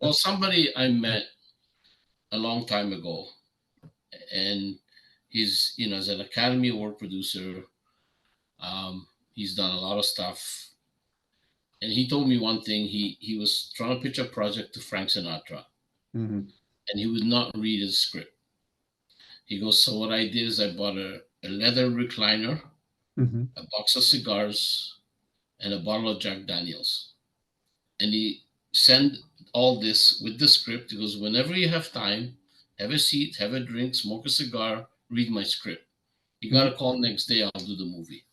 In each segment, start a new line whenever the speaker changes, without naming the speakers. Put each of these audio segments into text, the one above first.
Well, somebody I met a long time ago, and he's, as an Academy Award producer, he's done a lot of stuff. And he told me one thing. He was trying to pitch a project to Frank Sinatra,
Hmm.
and he would not read his script. He goes, so what I did is I bought a leather recliner,
Hmm.
a box of cigars, and a bottle of Jack Daniels. And he sent all this with the script. He goes, whenever you have time, have a seat, have a drink, smoke a cigar, read my script. You got to call next day, I'll do the movie.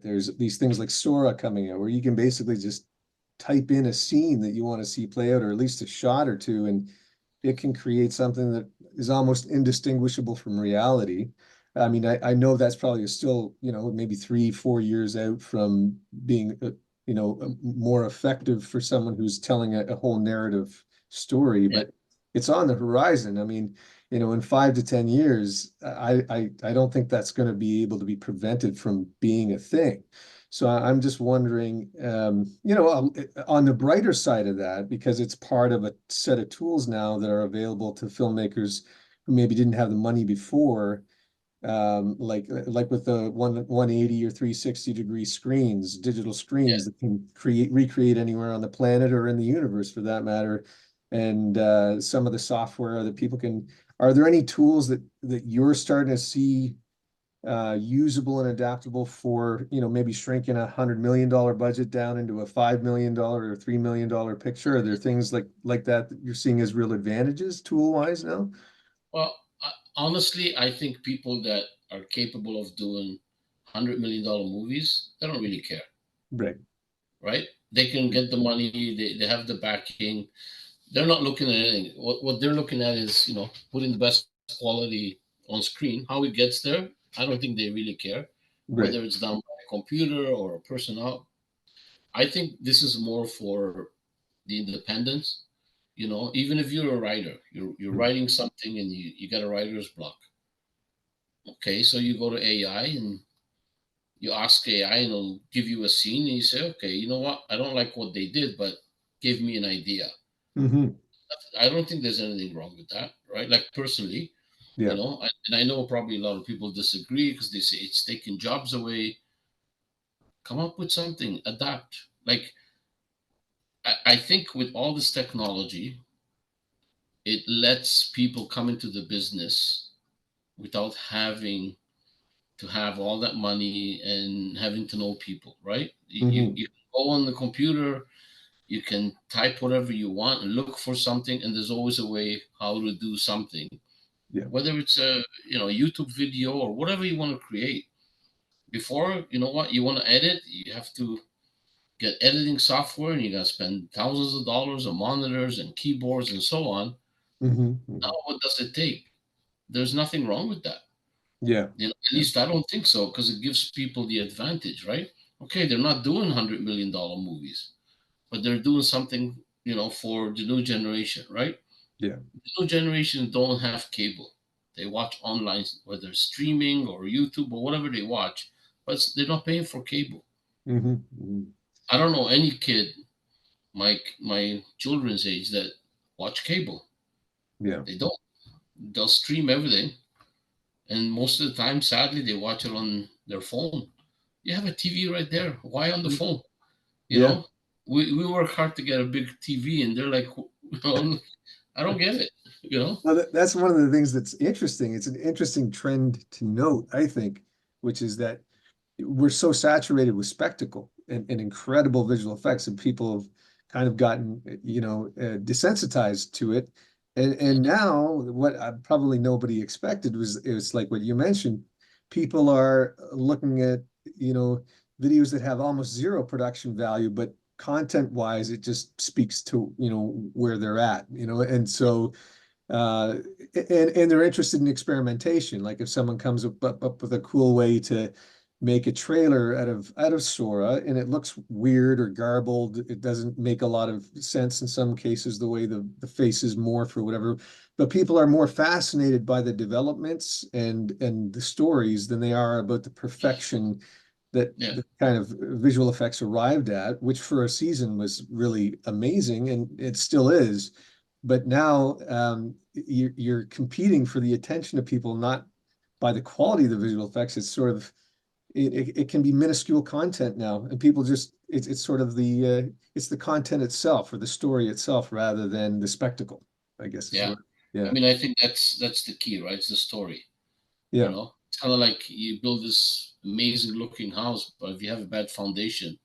There's these things like Sora coming out where you can basically just type in a scene that you want to see play out, or at least a shot or two, and it can create something that is almost indistinguishable from reality. I mean, I know that's probably still, maybe 3, 4 years out from being, more effective for someone who's telling a whole narrative story,
Yeah.
but it's on the horizon. I mean, in 5 to 10 years, I don't think that's going to be able to be prevented from being a thing. So I'm just wondering, on the brighter side of that, because it's part of a set of tools now that are available to filmmakers who maybe didn't have the money before, like with the 180 or 360-degree screens, digital
Yeah.
screens that can recreate anywhere on the planet or in the universe for that matter. And some of the software that people can, are there any tools that you're starting to see usable and adaptable for, maybe shrinking $100 million budget down into a $5 million or $3 million picture? Are there things like that you're seeing as real advantages tool wise now?
Well, honestly, I think people that are capable of doing $100 million movies, they don't really care,
Right.
right? They can get the money, they have the backing. They're not looking at anything. What they're looking at is, putting the best quality on screen. How it gets there, I don't think they really care,
Right.
whether it's done by a computer or a person out. I think this is more for the independence. Even if you're a writer, you're writing something and you got a writer's block. Okay, so you go to AI and you ask AI and it'll give you a scene and you say, okay, you know what? I don't like what they did, but give me an idea.
Hmm.
I don't think there's anything wrong with that, right? Like personally,
Yeah.
and I know probably a lot of people disagree because they say it's taking jobs away. Come up with something, adapt. Like I think with all this technology, it lets people come into the business without having to have all that money and having to know people, right?
Hmm.
You can go on the computer, you can type whatever you want and look for something, and there's always a way how to do something,
Yeah.
whether it's a YouTube video or whatever you want to create. Before, you know what, you want to edit, you have to get editing software, and you got to spend thousands of dollars on monitors and keyboards and so on.
Hmm.
Now,
Hmm.
what does it take? There's nothing wrong with that.
Yeah.
At
Yeah.
least I don't think so, because it gives people the advantage, right? Okay, they're not doing $100 million movies, but they're doing something, for the new generation, right?
Yeah.
The new generation don't have cable. They watch online, whether streaming or YouTube or whatever they watch, but they're not paying for cable.
Hmm. Hmm.
I don't know any kid, my children's age, that watch cable.
Yeah.
They don't. They'll stream everything, and most of the time, sadly, they watch it on their phone. You have a TV right there. Why on the phone? You
Yeah.
know, we work hard to get a big TV, and they're like, I don't get it. You know,
Well, that's one of the things that's interesting. It's an interesting trend to note, I think, which is that we're so saturated with spectacle and incredible visual effects, and people have kind of gotten, desensitized to it. And now, what probably nobody expected was it was like what you mentioned. People are looking at, videos that have almost zero production value, but content-wise, it just speaks to, where they're at, and so uh, and they're interested in experimentation. Like if someone comes up with a cool way to make a trailer out of Sora and it looks weird or garbled, it doesn't make a lot of sense in some cases the way the faces morph or whatever. but people are more fascinated by the developments and the stories than they are about the perfection that
Yeah.
the kind of visual effects arrived at, which for a season was really amazing, and it still is. But now you're competing for the attention of people, not by the quality of the visual effects. It's sort of it can be minuscule content now, and people just it's sort of it's the content itself or the story itself rather than the spectacle, I guess is
Yeah.
what.
I
Yeah,
mean, I think that's the key, right? It's the story. You
yeah,
know, it's kind of like you build this amazing looking house, but if you have a bad foundation,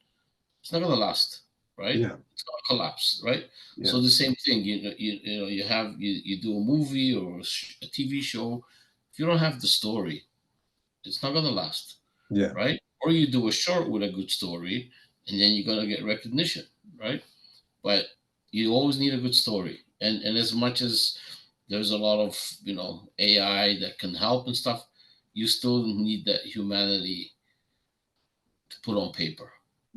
it's not gonna last, right?
yeah,
It's gonna collapse, right?
yeah,
So the same thing, you do a movie or a TV show. If you don't have the story, it's not gonna last,
yeah,
right? Or you do a short with a good story, and then you're gonna get recognition, right? But you always need a good story, and as much as there's a lot of AI that can help and stuff, you still need that humanity to put on paper.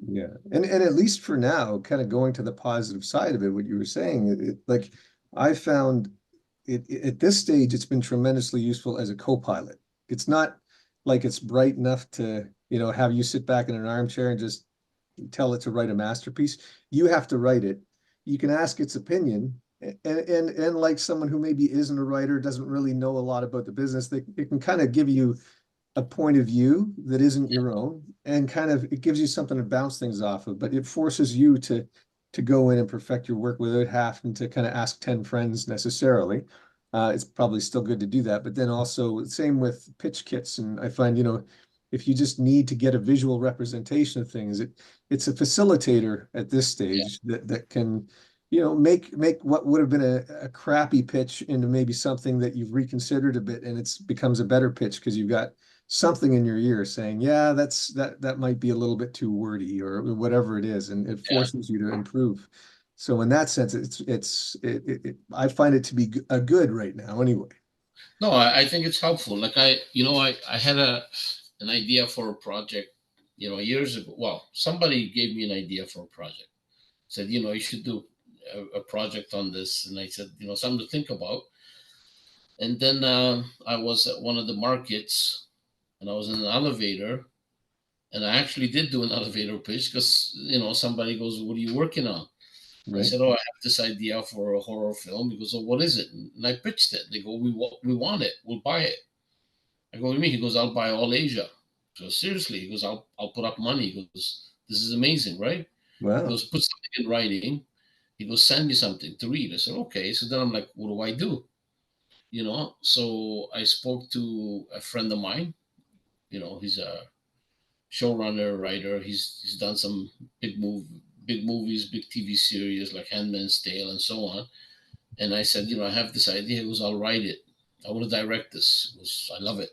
yeah. And at least for now, kind of going to the positive side of it, what you were saying, like I found at this stage, it's been tremendously useful as a co-pilot. It's not like it's bright enough to, have you sit back in an armchair and just tell it to write a masterpiece. You have to write it. You can ask its opinion, and like someone who maybe isn't a writer, doesn't really know a lot about the business, it can kind of give you a point of view that isn't your own, and kind of it gives you something to bounce things off of, but it forces you to go in and perfect your work without having to kind of ask 10 friends necessarily. It's probably still good to do that, but then also same with pitch kits. And I find, if you just need to get a visual representation of things, it's a facilitator at this
Yeah.
stage that can, make what would have been a crappy pitch into maybe something that you've reconsidered a bit, and it's becomes a better pitch because you've got something in your ear saying, yeah, that might be a little bit too wordy or whatever it is, and it
Yeah.
forces you to improve. So in that sense, I find it to be a good right now anyway.
No, I think it's helpful. Like I had an idea for a project, years ago. Well, somebody gave me an idea for a project. Said, you should do a project on this, and I said, something to think about. And then I was at one of the markets, and I was in an elevator, and I actually did do an elevator pitch because somebody goes, "What are you working on?" I
Right.
said, "Oh, I have this idea for a horror film." He goes, "Oh, what is it?" And I pitched it. They go, "We want it. We'll buy it." I go, "What do you mean?" He goes, "I'll buy all Asia." So seriously, he goes, "I'll put up money." He goes, "This is amazing, right?" He
Wow.
goes, "Put something in writing." He goes, "Send me something to read." I said, "Okay." So then I'm like, "What do I do?" So I spoke to a friend of mine. He's a showrunner, writer. He's done some big movies, big TV series like Handmaid's Tale and so on. And I said, I have this idea. He goes, "I'll write it. I want to direct this." He goes, "I love it."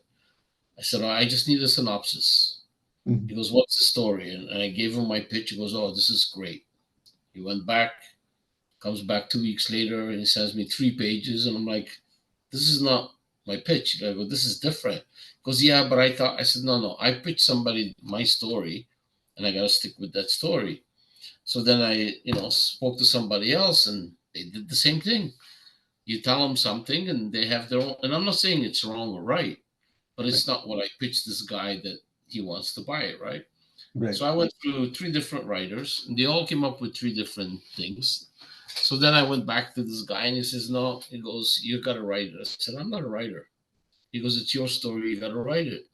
I said, "Oh, I just need a synopsis."
Mhm.
He goes, "What's the story?" And I gave him my pitch. He goes, "Oh, this is great." He went back, comes back 2 weeks later, and he sends me 3 pages. And I'm like, "This is not my pitch." I go, "This is different." He goes, "Yeah, but I thought," I said, "No, no, I pitched somebody my story, and I got to stick with that story." So then I, spoke to somebody else, and they did the same thing. You tell them something, and they have their own. And I'm not saying it's wrong or right, but
Right.
it's not what I pitched this guy that he wants to buy it, right?
Right.
So I went through three different writers, and they all came up with three different things. So then I went back to this guy, and he says, "No," he goes, "You got to write it." I said, "I'm not a writer." He goes, "It's your story. You got to write it."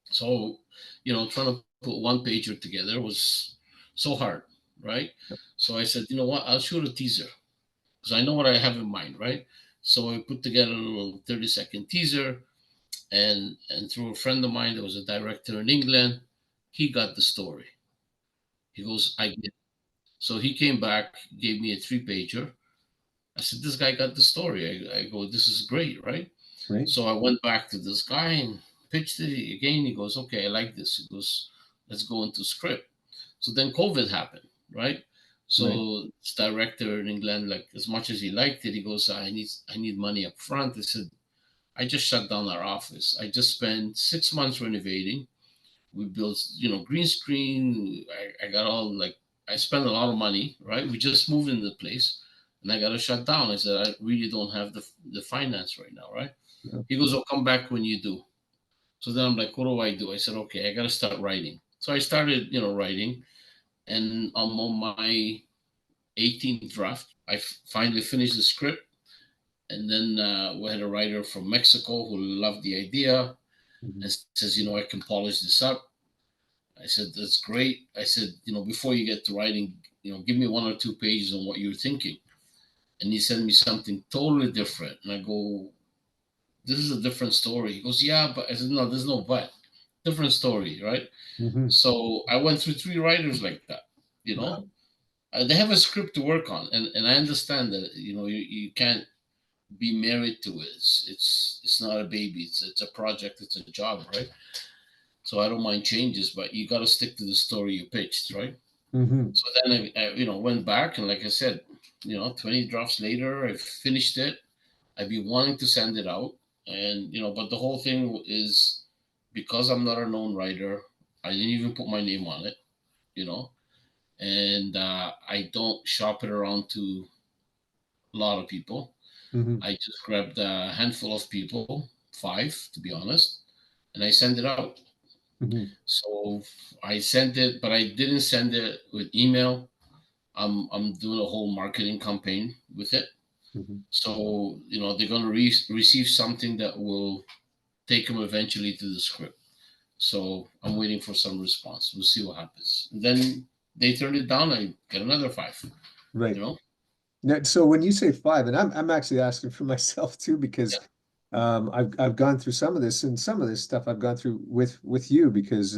So, trying to put one pager together was so hard, right? So I said, "You know what? I'll shoot a teaser because I know what I have in mind, right?" So I put together a little 30-second teaser, and through a friend of mine that was a director in England, he got the story. He goes, "I get it." So he came back, gave me a 3 pager. I said, "This guy got the story." I go, "This is great, right?"
Right.
So I went back to this guy and pitched it again. He goes, "Okay, I like this." He goes, "Let's go into script." So then COVID happened, right?
Right.
So this director in England, like as much as he liked it, he goes, "I need money up front." I said, "I just shut down our office. I just spent 6 months renovating. We built, green screen. I got all like I spent a lot of money, right? We just moved into the place. and I got to shut down. I said, I really don't have the finance right now, right?
Yeah.
He goes, I'll come back when you do. So then I'm like, what do I do? I said, okay, I got to start writing. So I started, writing, and I'm on my 18th draft. I finally finished the script, and then we had a writer from Mexico who loved the idea
Mhm.
and says, I can polish this up. I said, that's great. I said, before you get to writing, give me 1 or 2 pages on what you're thinking. And he sent me something totally different. And I go, this is a different story. He goes, yeah, but I said, no, there's no but. Different story, right?
Mhm.
So I went through 3 writers like that, you know.
Wow.
They have a script to work on, and I understand that you can't be married to it. It's not a baby. It's a project. It's a job, right? So I don't mind changes, but you got to stick to the story you pitched, right?
Mhm.
So then I went back, and like I said, 20 drafts later, I finished it. I've been wanting to send it out, and but the whole thing is because I'm not a known writer. I didn't even put my name on it, you know, and I don't shop it around to a lot of people.
Mhm.
I just grabbed a handful of people, 5 to be honest, and I send it out.
Mhm.
So I sent it, but I didn't send it with email. I'm doing a whole marketing campaign with it.
Mhm.
So they're gonna receive something that will take them eventually to the script. So I'm waiting for some response. We'll see what happens. And then they turned it down. I get another 5. You
Right.
know?
Now, so when you say 5, and I'm actually asking for myself too, because
Yeah,
I've gone through some of this, and some of this stuff I've gone through with you because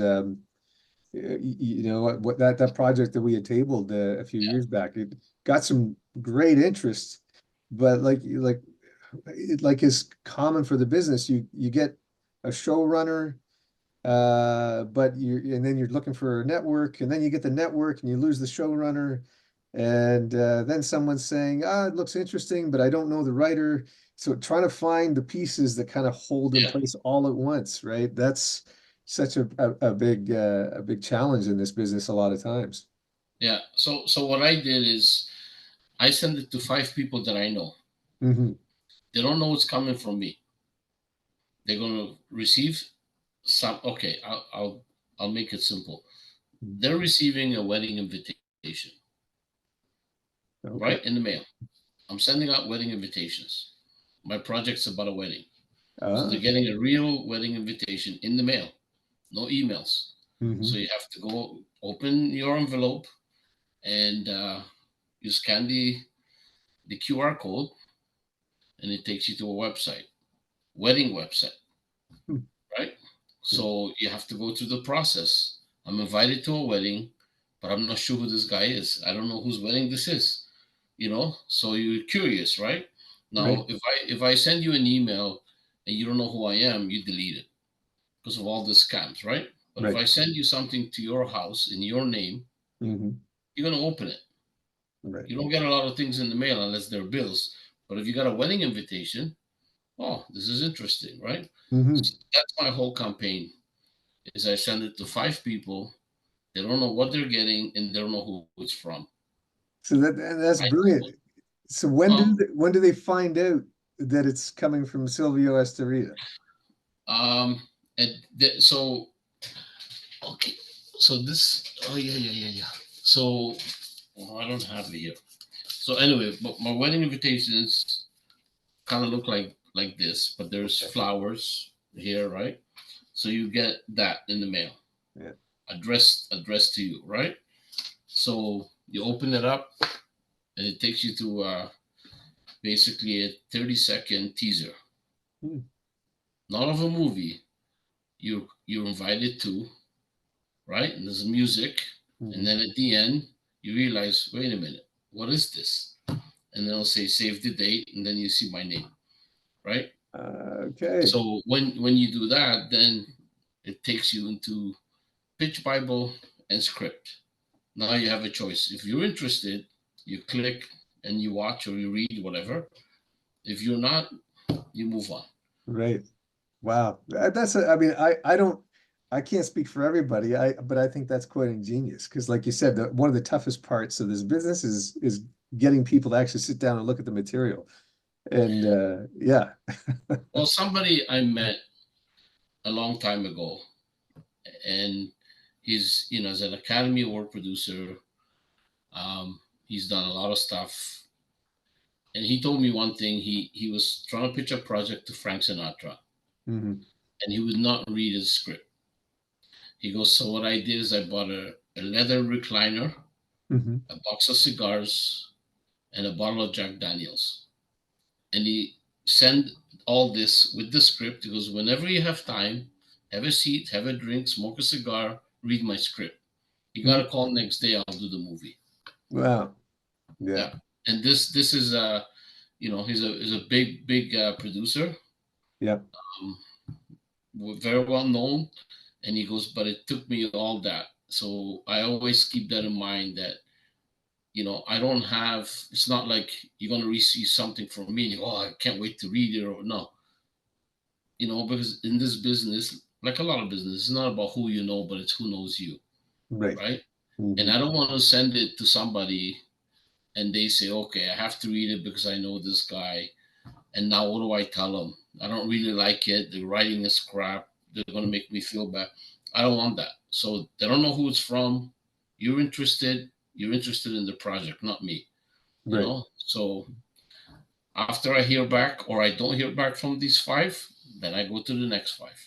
you know what that project that we had tabled a few
yeah,
years back, it got some great interest, but like is common for the business, you get a showrunner, but and then you're looking for a network, and then you get the network and you lose the showrunner, and then someone's saying, ah, it looks interesting, but I don't know the writer. So trying to find the pieces that kind of hold in
yeah,
place all at once, right? That's such a big challenge in this business a lot of times.
yeah. So what I did is I sent it to 5 people that I know.
Hmm.
They don't know it's coming from me. They're gonna receive some. Okay, I'll make it simple. They're receiving a wedding invitation, right,
Okay.
in the mail. I'm sending out wedding invitations. My project's about a wedding. So they're
Uh,
getting a real wedding invitation in the mail, no emails. So
hmm.
you have to go open your envelope and you scan the QR code, and it takes you to a website, wedding website, right? So you have to go through the process. I'm invited to a wedding, but I'm not sure who this guy is. I don't know whose wedding this is. So you're curious, right?
Right,
Now, if I send you an email and you don't know who I am, you delete it because of all the scams, right? But if
right.
I send you something to your house in your name,
Hmm.
you're gonna open it.
Right.
You don't get a lot of things in the mail unless they're bills. But if you got a wedding invitation, oh, this is interesting, right?
Hmm.
So that's my whole campaign. Is I send it to 5 people. They don't know what they're getting and they don't know who it's from.
So that's
I
brilliant. So
well,
when do they find out that it's coming from Silvio Astarita?
um, and so okay, so this. Oh yeah, yeah, yeah, yeah. So I don't have it here. So anyway, but my wedding invitations kind of look like this, but there's
Okay.
flowers here, right? So you get that in the mail,
Yeah.
addressed to you, right? So you open it up, and it takes you to basically a 30-second teaser,
Hmm.
not of a movie. You're invited to, right? And there's music, and
Hmm.
then at the end you realize, wait a minute, what is this? And then it'll say save the date, and then you see my name, right?
Okay.
So when you do that, then it takes you into pitch Bible and script. Now you have a choice. If you're interested, you click and you watch or you read whatever. If you're not, you move on.
Right. Wow. I mean, I can't speak for everybody. But I think that's quite ingenious because, like you said, one of the toughest parts of this business is getting people to actually sit down and look at the material. And yeah.
Well, somebody I met a long time ago, and he's, you know, as an Academy Award producer. He's done a lot of stuff, and he told me one thing. He was trying to pitch a project to Frank Sinatra,
Hmm.
and he would not read his script. He goes, so what I did is I bought a leather recliner,
Hmm.
a box of cigars, and a bottle of Jack Daniels. And he sent all this with the script. He goes, whenever you have time, have a seat, have a drink, smoke a cigar, read my script. You got to call next day. I'll do the movie.
Wow. Yeah.
Yeah. And this is you know, he's a big producer,
Yeah.
um, very well known. And he goes, but it took me all that. So I always keep that in mind that, you know, I don't have, it's not like you're going to receive something from me and you go, oh, I can't wait to read it, or no, you know, because in this business, like a lot of business, it's not about who you know, but it's who knows you,
Right.
right? And
Hmm.
I don't want to send it to somebody and they say, okay, I have to read it because I know this guy. And now what do I tell them? I don't really like it. The writing is crap. They're going to make me feel bad. I don't want that. So they don't know who it's from. You're interested. You're interested in the project, not me. You
Right.
know. So after I hear back or I don't hear back from these five, then I go to the next five.